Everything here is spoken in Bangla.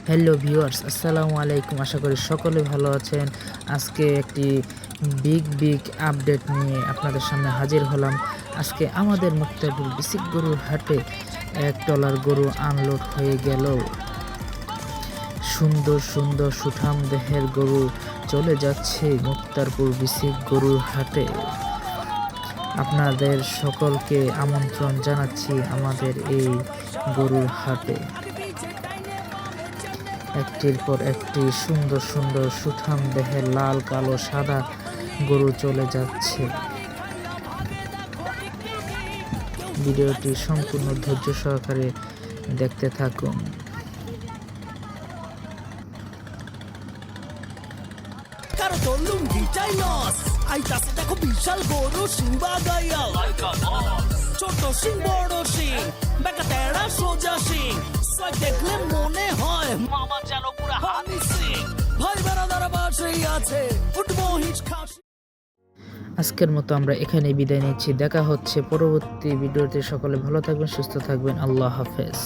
হ্যালো ভিউয়ার্স, আসসালামু আলাইকুম। আশা করি সকলে ভালো আছেন। আজকে একটি বিগ আপডেট নিয়ে আপনাদের সামনে হাজির হলাম। আজকে আমাদের মুক্তাপুর বিসিক গরুর হাটে এক ট্রলার গরু আনলোড হয়ে গেল। সুন্দর সুঠাম দেহের গরু চলে যাচ্ছে মুক্তারপুর বিসিক গরুর হাটে। আপনাদের সকলকে আমন্ত্রণ জানাচ্ছি আমাদের এই গরুর হাটে। একটির পর একটি সুন্দর সুঠাম দেহের লাল কালো সাদা গরু চলে যাচ্ছে। ভিডিওটি সম্পূর্ণ ধৈর্য সহকারে দেখতে থাকুন। দেখো বিশাল গরু সিংবা গাইয়া ছোট সিং বড় সিং বেকা তেড়া সোজা সিং দেখলে মনে হয় মামা যেন পুরা হানি সিং ভাই বেড়াদারা বাসেই আছে উঠবো হিচখাস। আজকের মতো আমরা এখানে বিদায় নিচ্ছি। দেখা হচ্ছে পরবর্তী ভিডিওতে। সকলে ভালো থাকবেন, সুস্থ থাকবেন। আল্লাহ হাফেজ।